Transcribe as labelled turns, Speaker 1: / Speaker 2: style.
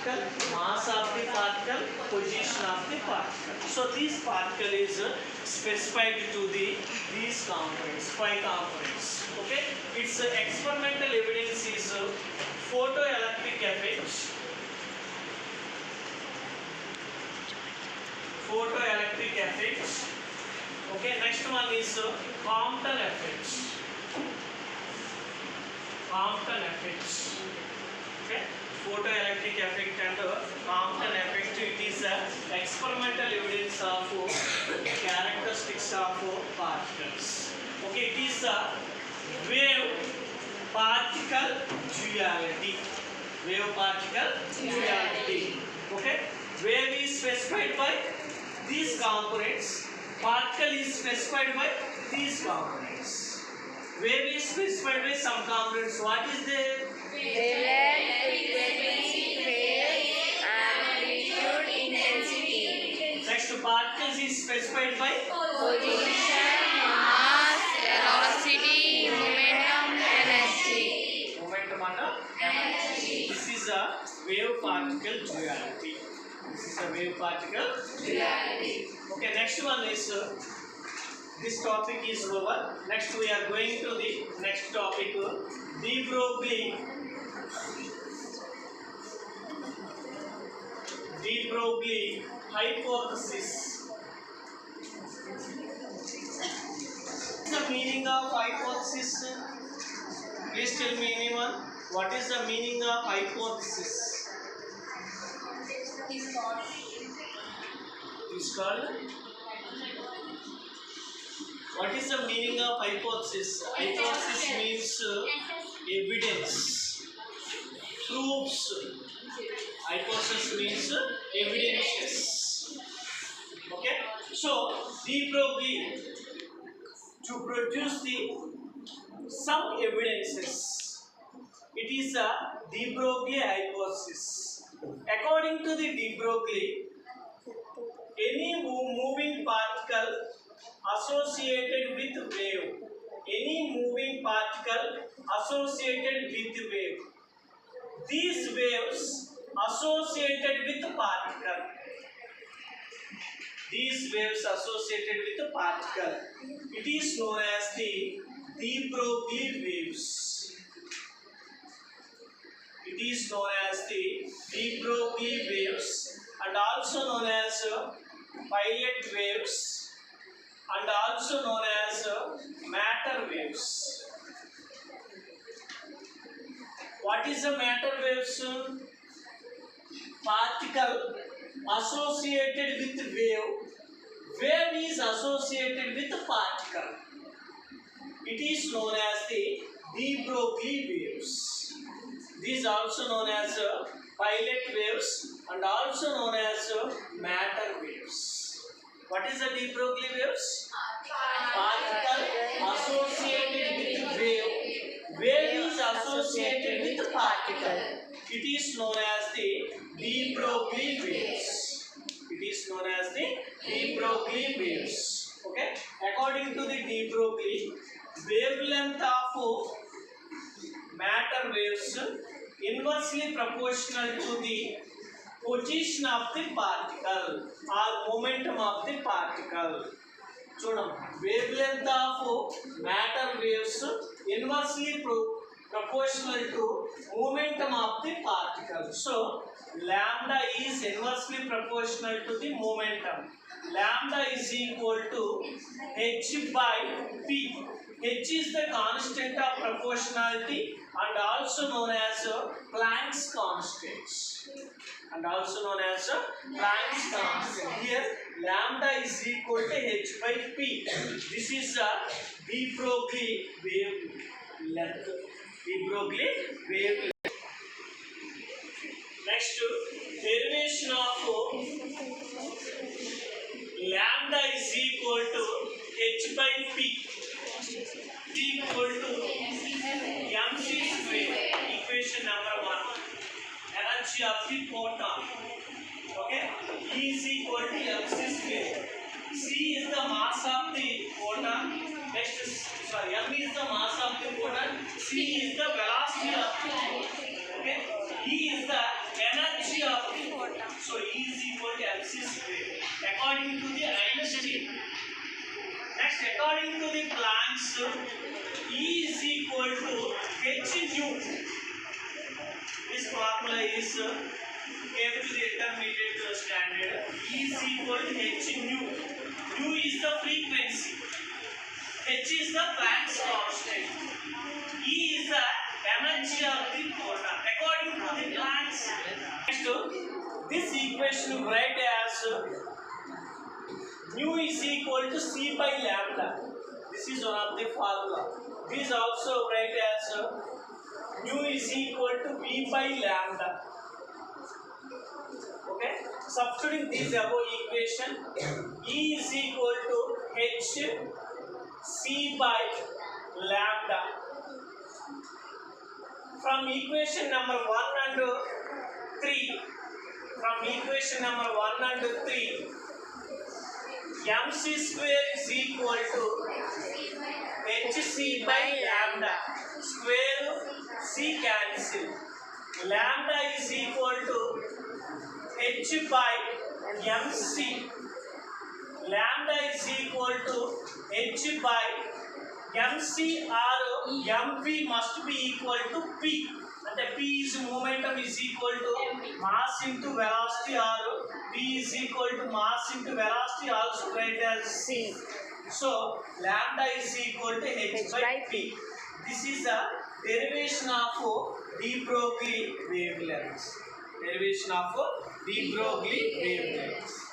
Speaker 1: particle, mass of the particle, position of the particle. So this particle is specified to these components, 5 components. Okay, its experimental evidence is photoelectric effects. Photoelectric effects. Okay, next one is Compton effects. Compton effects. Okay, photoelectric effect and Compton effect. It is experimental evidence of characteristics of particles. Okay, it is wave particle duality. Wave particle duality. Okay, wave is specified by these components. Particle is specified by these components. Wave is specified by some components. What is there?
Speaker 2: Wavelength, frequency, phase, amplitude, intensity.
Speaker 1: Next, particles is specified by
Speaker 2: Position, mass, velocity, momentum, energy.
Speaker 1: momentum and energy. This is a wave particle duality. This is a wave particle
Speaker 2: Duality.
Speaker 1: Okay, next one is this topic is over. Next we are going to the next topic, de Broglie hypothesis. What's the meaning of hypothesis? Please tell me anyone. What is the meaning of hypothesis? Is called. What is the meaning of hypothesis? Hypothesis means evidence, proofs. Hypothesis means evidences. Okay. So de Broglie to produce some evidences. It is a de Broglie hypothesis. According to the de Broglie, any moving particle associated with wave, any moving particle associated with wave, these waves associated with particle, these waves associated with the particle, it is known as the de Broglie waves. It is known as the de Broglie waves and also known as pilot waves and also known as matter waves. What is the matter waves? Particle associated with wave. Wave is associated with particle. It is known as the de Broglie waves. These also known as pilot waves and also known as matter waves. What is the de Broglie waves? Particle associated with wave. Wave is associated with particle. It is known as the de Broglie waves. It is known as the de Broglie waves. Okay. According to the de Broglie, wavelength of matter waves inversely proportional to the position of the particle or momentum of the particle. చూడండి, wavelength of matter waves inversely proportional to momentum of the particle. So lambda is inversely proportional to the momentum. Lambda is equal to h by p. H is the constant of proportionality and also known as Planck's constant. And also known as Planck's constant. Here lambda is equal to h by p. This is a de Broglie wavelength. De Broglie wavelength. Next, derivation of lambda is equal to h by p equal to mc square. Equation number 1. Energy of the photon. Okay, E is equal to mc square. C is the mass of the photon. Next, sorry, m is the mass of the photon. C is the velocity of the photon. Okay, E is the energy of Next, according to the Planck's, E is equal to h nu. This formula is came to the intermediate standard. E is equal to h nu. Nu is the frequency. H is the Planck's constant. E is the energy of the photon. According to the Planck's. Next, this equation write as nu is equal to c by lambda. This is one of the formula. This also write as nu is equal to v by lambda. Okay, substituting this above equation, E is equal to h c by lambda. From equation number 1 and 3, from equation number 1 and 3, mc square is equal to hc by lambda. Square c cancel. Lambda is equal to h by mc. Lambda is equal to h by mc or mv must be equal to p. And p is momentum is equal to mass into velocity, or p is equal to mass into velocity, also write as c. So lambda is equal to h by p. This is a derivation of de Broglie wavelengths. Derivation of de Broglie wavelengths.